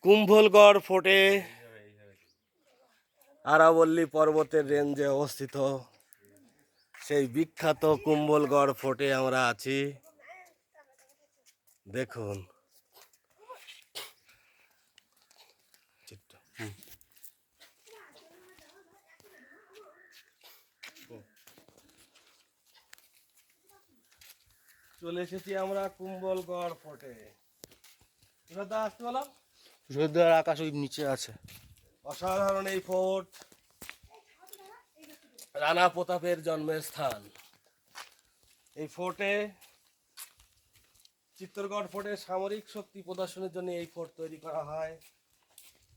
কুম্ভলগড় ফোর্টে আরাবল্লী পর্বতের রেঞ্জে অবস্থিত সেই বিখ্যাত কুম্ভলগড় ফোর্টে আমরা আছি। দেখুন চলে এসেছি আমরা কুম্ভলগড় ফোর্টে। আসতে বলো, রোদ্দুর আকাশ ওই নিচে আছে। অসাধারণ এই ফোর্ট রানা প্রতাপের জন্মের স্থান। এই ফোর্টে চিত্তরগড় ফোর্টের সামরিক শক্তি প্রদর্শনের জন্য এই ফোর্ট তৈরি করা হয়।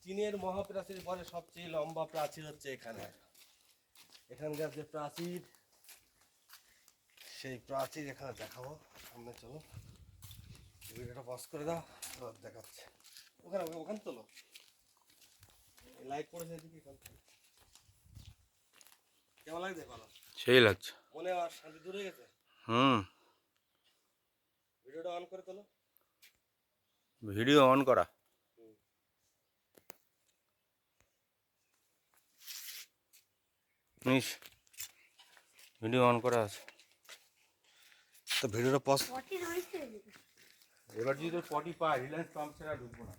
চীনের মহাপ্রাচীর পরে সবচেয়ে লম্বা প্রাচীর হচ্ছে এখানকার যে প্রাচীর, সেই প্রাচীর এখানে দেখাবো। সামনে চলো, ভিডিওটা পজ করে দাও, দেখাচ্ছে। ওখানে তোলো, লাইট পড়েছে এদিকে। কেমন লাগছে? ভালো, সেই লাগছে। মনে আর শান্তি দূর হয়ে গেছে। ভিডিওটা অন করে তোলো। ভিডিও অন করা। ভিডিও অন করা আছে তো ভিডিওটা পজ। এবার যদি তোর পটি পায়, রিলায়েন্স পাম্প ছাড়া ঢুকবো না।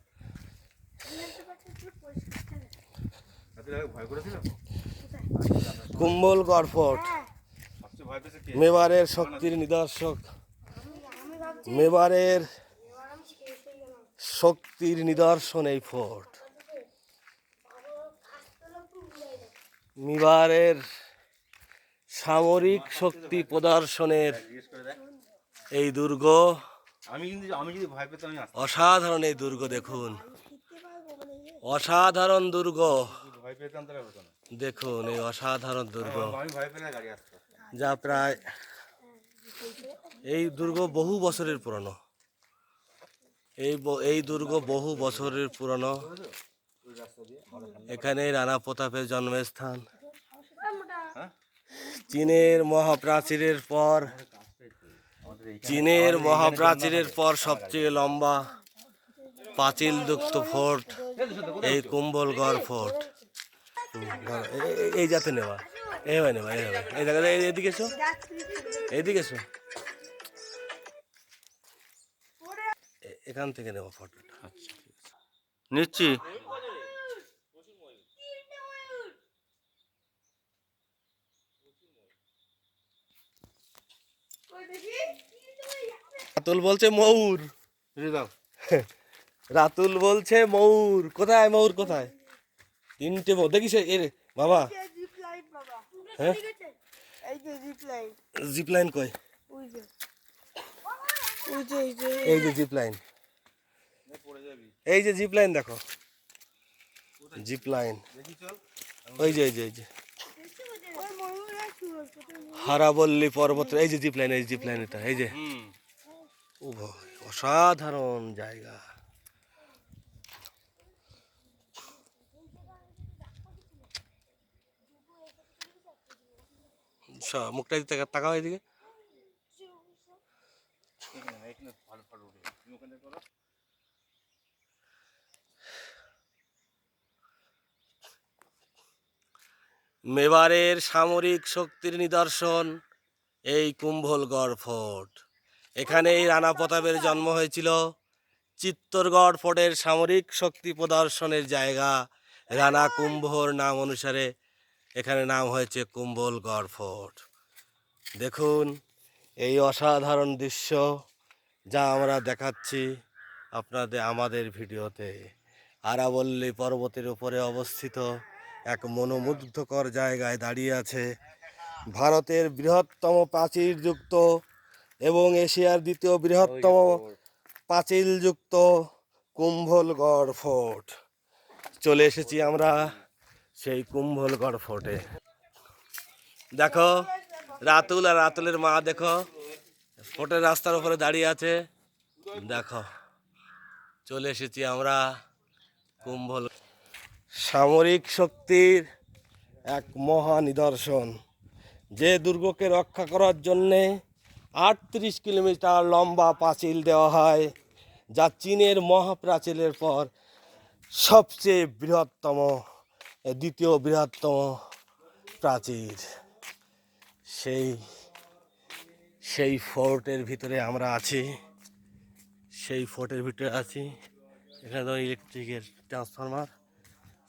ভয় করেছিল। কুম্ভলগড় ফোর্ট মেবারের শক্তির নিদর্শক, মেবারের শক্তির নিদর্শন এই ফোর্ট। মেবারের সামরিক শক্তি প্রদর্শনের এই দুর্গ। আমি যদি ভয় পেতাম, অসাধারণ এই দুর্গ দেখুন, অসাধারণ দুর্গ। ভয় পেতাম তাহলে হতো না। দেখুন এই অসাধারণ দুর্গ, আমি ভয় পেলে গাড়ি আসতো। যা প্রায় এই দুর্গ বহু বছরের পুরনো। এই দুর্গ বহু বছরের পুরনো। এখানে রানা প্রতাপের জন্মস্থান। চীনের মহাপ্রাচীরের পর সবচেয়ে লম্বা পাঁচিলযুক্ত ফোর্ট এই কুম্ভলগড় ফোর্ট। এই যাতে নেওয়া, এইভাবে নেওয়া, এই জায়গাটা। এদিকে এসো, এইদিকে এসো, এখান থেকে নেওয়া ফটোটা। আচ্ছা, নিচ্ছি। রাতুল বলছে ময়ূর, রাতুল বলছে ময়ূর কোথায়, ময়ূর কোথায়? তিনটে দেখিস বাবা। হ্যাঁ, জিপ লাইন কই? এই যে জিপ লাইন, এই যে জিপ লাইন দেখো, জিপ লাইন। ওই যে হারাবল্লী পর্বত, এই যে জিপ লাইন, এই জিপ লাইন, এটা এই যে। অসাধারণ জায়গা। মুখটা তাকাও এদিকে। মেবারের সামরিক শক্তির নিদর্শন এই কুম্ভলগড় ফোর্ট। এখানেই রানা প্রতাপের জন্ম হয়েছিল। চিত্তরগড় ফোর্টের সামরিক শক্তি প্রদর্শনের জায়গা রানা কুম্ভর নাম অনুসারে এখানে নাম হয়েছে কুম্ভলগড় ফোর্ট। দেখুন এই অসাধারণ দৃশ্য যা আমরা দেখাচ্ছি আমাদের ভিডিওতে। আরাবল্লী পর্বতের উপরে অবস্থিত এক মনোমুগ্ধকর জায়গায় দাঁড়িয়ে আছে ভারতের বৃহত্তম প্রাচীরযুক্ত এবং এশিয়ার দ্বিতীয় বৃহত্তম পাঁচিলযুক্ত কুম্ভলগড় ফোর্ট। চলে এসেছি আমরা সেই কুম্ভলগড় ফোর্টে। দেখো রাতুল আর রাতুলের মা, দেখো ফোর্টের রাস্তার উপরে দাঁড়িয়ে আছে। দেখো চলে এসেছি আমরা কুম্ভল, সামরিক শক্তির এক মহা নিদর্শন। যে দুর্গকে রক্ষা করার জন্যে 38 কিলোমিটার লম্বা পাঁচিল দেওয়া হয়, যা চীনের মহাপ্রাচীরের পর সবচেয়ে বৃহত্তম, দ্বিতীয় বৃহত্তম প্রাচীর। সেই সেই ফোর্টের ভিতরে আমরা আছি, সেই ফোর্টের ভিতরে আছি। এখানে তো ইলেকট্রিকের ট্রান্সফরমার,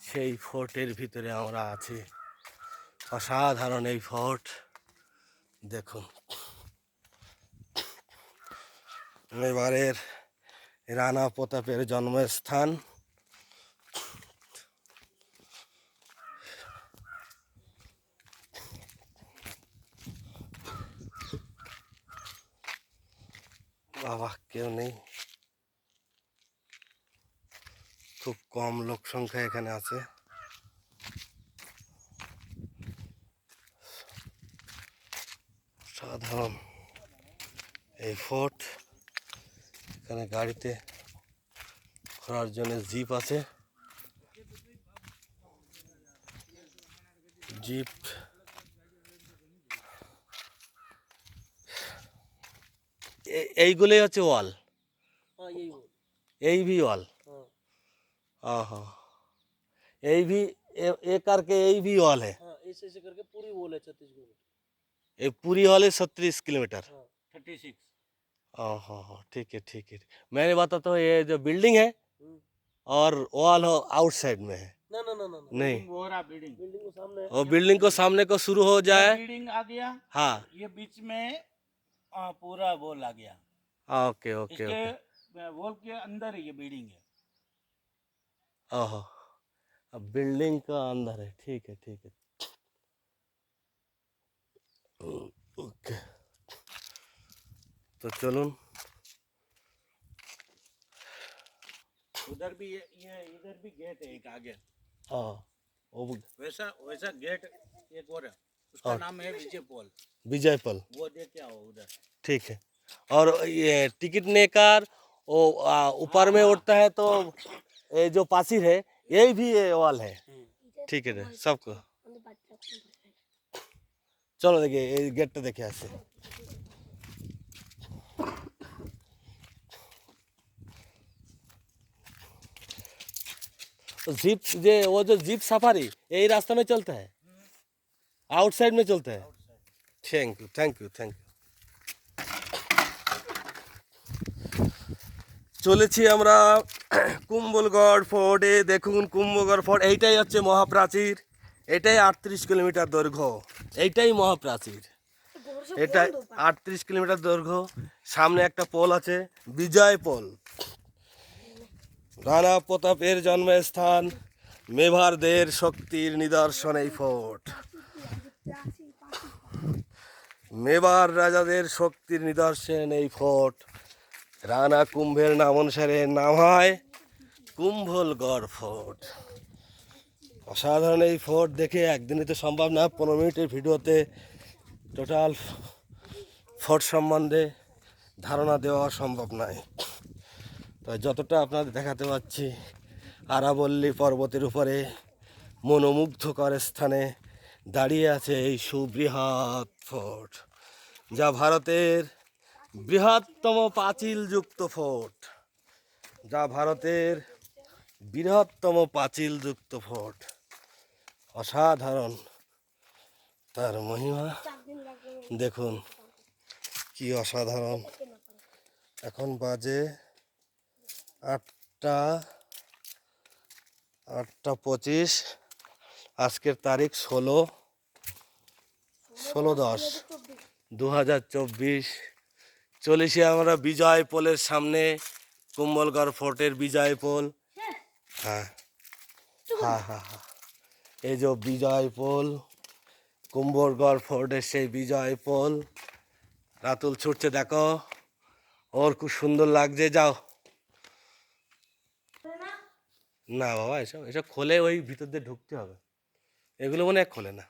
সেই ফোর্টের ভিতরে আমরা আছি। অসাধারণ এই ফোর্ট দেখুন। এবারের রানা প্রতাপের জন্মস্থান। বাবা কেউ নেই, খুব কম লোক সংখ্যা এখানে আছে। সাধারণ এই ফোর্ট, এখানে গাড়িতে ঘোরার জন্য জিপ আছে, জিপ। এইগুলোই হচ্ছে ওয়াল, এই ভি ওয়াল। हाँ यही भी ये करके यही भी हॉल है। ऐसे ऐसे करके पूरी वॉल है 36 किलोमीटर। ये पूरी हॉल है 36 किलोमीटर। 36। हाँ, ठीक है ठीक है। मैंने बताता हूँ ये जो बिल्डिंग है और वॉल आउटसाइड में है। ना ना ना ना ना नहीं, वो रहा बिल्डिंग, बिल्डिंग को सामने है। और बिल्डिंग को सामने को शुरू हो जाए। बिल्डिंग आ गया, हाँ ये बीच में पूरा वॉल आ गया। ओके ओके इसके ओके। वॉल के अंदर ही ये बिल्डिंग है। ओहो, अब बिल्डिंग का अंदर है, ठीक है ठीक है। ओके, तो चलो। उधर भी ये इधर भी गेट है एक आगे, हाँ वो वैसा वैसा गेट एक और है, उसका नाम है विजय पॉल। विजयपल, वो देख के आओ उधर। ठीक है। और ये टिकट लेकर वो ऊपर में उठता है तो ये जो पासिर है यही भी ये वॉल है, ठीक है सबको। चलो देखिए ये गेट देखिए ऐसे। जीप वो जो जीप सफारी यही रास्ता में चलता है, आउटसाइड में चलता है। Thank you thank you thank you. চলেছি আমরা কুম্ভলগড় ফোর্টে। দেখুন কুম্ভলগড় ফোর্ট, এইটাই হচ্ছে মহাপ্রাচীর, এটাই 38 কিলোমিটার দৈর্ঘ্য, এইটাই মহাপ্রাচীর। এটা 38 কিলোমিটার দৈর্ঘ্য। সামনে একটা পোল আছে, বিজয় পোল। রানা প্রতাপের জন্মস্থান, মেবারদের শক্তির নিদর্শন এই ফোর্ট। মেবার রাজাদের শক্তির নিদর্শন এই ফোর্ট। রানা কুম্ভের নাম অনুসারে নাম হয় কুম্ভলগড় ফোর্ট। অসাধারণ এই ফোর্ট দেখে একদিনে তো সম্ভব না, 15 মিনিটের ভিডিওতে টোটাল ফোর্ট সম্বন্ধে ধারণা দেওয়া সম্ভব নয়। তাই যতটা আপনাদের দেখাতে পারছি, আরাবল্লী পর্বতের উপরে মনোমুগ্ধকর স্থানে দাঁড়িয়ে আছে এই সুবৃহৎ ফোর্ট, যা ভারতের বৃহত্তম পাঁচিলযুক্ত ফোর্ট, যা ভারতের বৃহত্তম পাঁচিলযুক্ত ফোর্ট। অসাধারণ তার মহিমা দেখুন, কি অসাধারণ। এখন বাজে 8টা 25। আজকের তারিখ 16/10/2024। চলেছি আমরা বিজয় পোলের সামনে, কুম্ভলগড় ফোর্টের বিজয় পোল। হ্যাঁ হ্যাঁ হ্যাঁ হ্যাঁ, এই যে বিজয় পোল, কুম্ভলগড় ফোর্টের সেই বিজয় পোল। রাতুল ছুটছে দেখো, ওর খুব সুন্দর লাগছে। যাও না বাবা, এসব এসব খোলে ওই ভিতর দিয়ে ঢুকতে হবে, এগুলো মনে হয় খোলে না।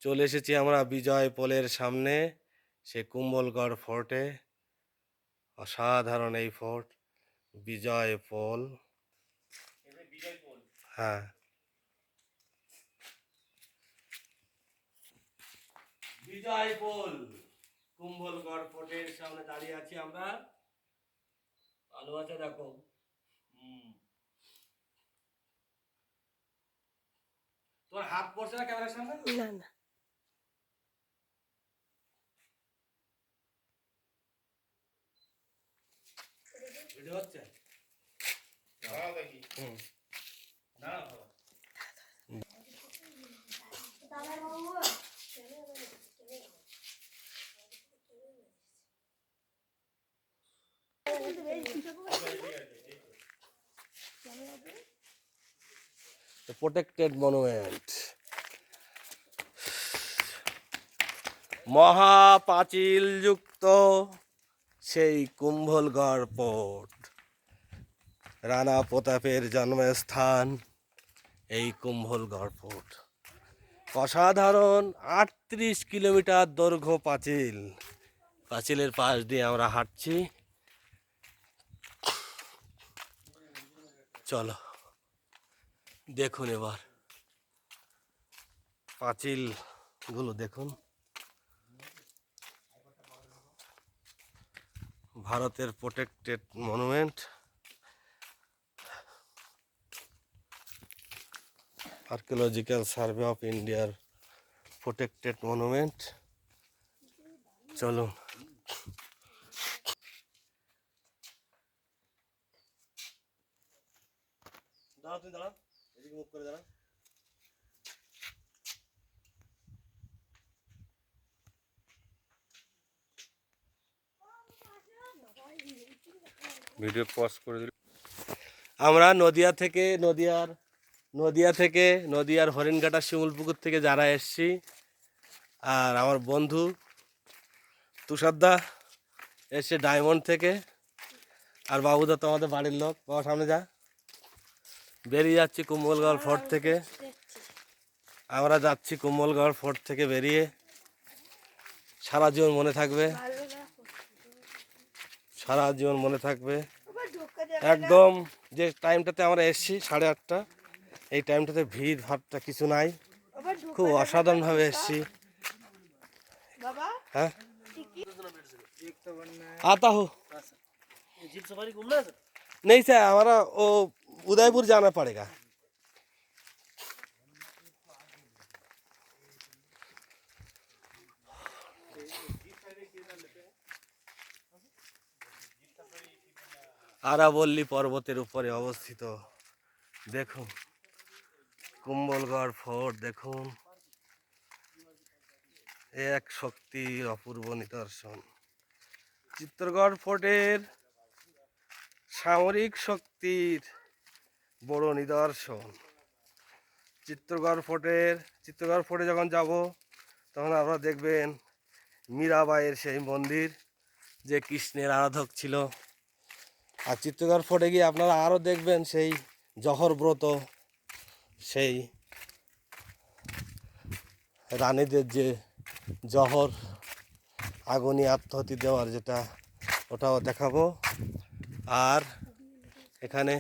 চলে এসেছি আমরা বিজয় পোলের সামনে, সে কুম্ভলগড় ফোর্টে। অসাধারণ এই ফোর্ট বিজয় পোল। হ্যাঁ, বিজয় পোল। কুম্ভলগড় ফোর্টের সামনে দাঁড়িয়ে আছি আমরা। আলো আছে দেখো। তোর হাত পড়ছে না ক্যামেরার সামনে? না না ভিডিও হচ্ছে? হুম। প্রোটেক্টেড মনুমেন্ট, মহাপাঁচিল যুক্ত সেই কুম্ভলগড় ফোর্ট। রানা প্রতাপের জন্মস্থান এই কুম্ভলগড় ফোর্ট। অসাধারণ 38 কিলোমিটার দৈর্ঘ্য পাঁচিল। পাঁচিলের পাশ দিয়ে আমরা হাঁটছি। চলো দেখুন এবার পাঁচিল গুলো দেখুন। ভারতের protected monument, archaeological survey of ইন্ডিয়ার প্রোটেক্টেড মনুমেন্ট। চলুন দাঁড়াও, তুমি দাঁড়াও, এদিকে মুখ করে দাঁড়াও। ভিডিও পজ করে দিল। আমরা নদিয়া থেকে নদিয়ার হরিণঘাটা শিমুলপুকুর থেকে যারা এসছি, আর আমার বন্ধু তুষারদা এসছে ডায়মন্ড থেকে, আর বাবুদা তো আমাদের বাড়ির লোক। বাবা সামনে যা। বেরিয়ে যাচ্ছি কুম্ভলগড় ফোর্ট থেকে। আমরা যাচ্ছি কুম্ভলগড় ফোর্ট থেকে বেরিয়ে। সারা জীবন মনে থাকবে, সারা জীবন মনে থাকবে। একদম যে টাইমটাতে আমরা এসছি 8:30, এই টাইমটাতে ভিড় ভাড়টা কিছু নাই, খুব অসাধারণভাবে এসছি। हाँ आता हो। जीप सफारी घूमना है सर? नहीं सर, हमारा वो उदयपुर जाना पड़ेगा। আরাবল্লী পর্বতের উপরে অবস্থিত দেখুন কুম্ভলগড় ফোর্ট। দেখুন এক শক্তির অপূর্ব নিদর্শন। চিত্তরগড় ফোর্টের সামরিক শক্তির বড় নিদর্শন। চিত্তরগড় ফোর্টে যখন যাব তখন আপনারা দেখবেন মীরাবাইয়ের সেই মন্দির, যে কৃষ্ণের আরাধক ছিল। আর চিত্তরগড় ফোর্টে গিয়ে আপনারা আরও দেখবেন সেই জহর ব্রত, সেই রানীদের যে জহর আগুনে আত্মাহুতি দেওয়ার যেটা, ওটাও দেখাবো। আর এখানে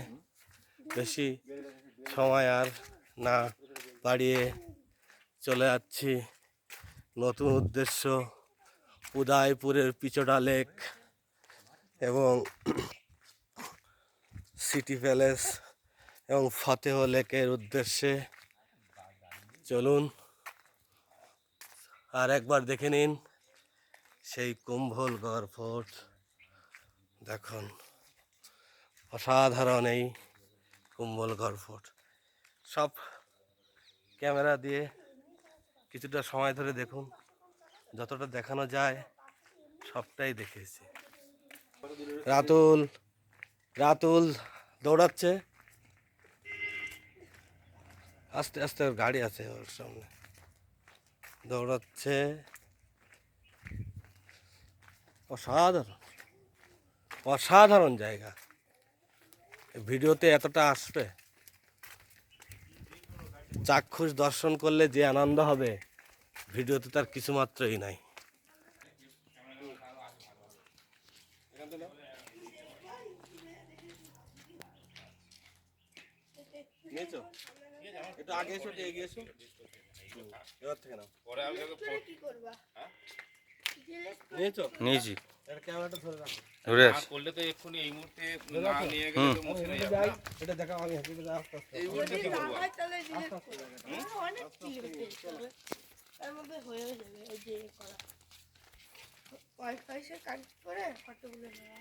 বেশি সময় আর না বাড়িয়ে চলে যাচ্ছি নতুন উদ্দেশ্য, উদয়পুরের পিচোডা লেক এবং সিটি প্যালেস এবং ফতেহ লেকের উদ্দেশ্যে। চলুন আর একবার দেখে নিন সেই কুম্ভলগড় ফোর্ট। দেখুন অসাধারণ এই কুম্ভলগড় ফোর্ট। সব ক্যামেরা দিয়ে কিছুটা সময় ধরে দেখুন, যতটা দেখানো যায় সবটাই দেখেছি। রাতুল দৌড়াচ্ছে, আস্তে আস্তে ওর গাড়ি আছে ওর সামনে, দৌড়াচ্ছে। অসাধারণ জায়গা। ভিডিওতে এতটা আসবে, চাক্ষুষ দর্শন করলে যে আনন্দ হবে ভিডিওতে তার কিছু মাত্রই নাই। একটু আগে এসো, এগিয়ে এসো, এবার থেকে নাও। পরে আমি তোকে কি করবা? নিয়েছো? নিয়েছি। এটা ক্যামেরাটা ধরে রাখো। ধরে না আছি। করলে তো এক্ষুনি এই মুহূর্তে ধরে না রাখো। নিয়ে গেলে তো মুছে আমি নিয়ে যাবে যাই, না। এটা দেখাও, আমি হেঁটে যাই আস্তে আস্তে। এই মুহূর্তে কি করবো? ওয়াইফাই সে কানেক্ট করে ফটোগুলো নেওয়া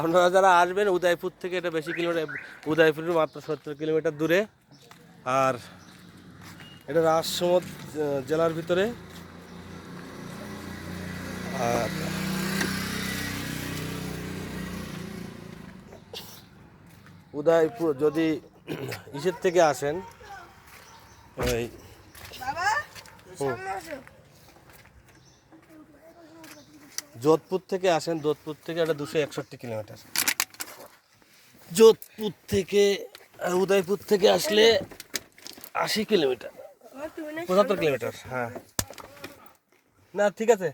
আপনারা যারা আসবেন উদয়পুর থেকে, এটা বেশি কিলোমিটার, উদয়পুরের মাত্র 70 কিলোমিটার দূরে। আর এটা রাজসমুদ্র জেলার ভিতরে। আর উদয়পুর যদি ইসের থেকে আসেন, ওই বাবা সামনে আসো যোধপুর থেকে আসেন, যোধপুর থেকে এটা 261 কিলোমিটার। যোধপুর থেকে উদয়পুর থেকে আসলে 80 কিলোমিটার, তুমি না 75 কিলোমিটার। হ্যাঁ, না ঠিক আছে।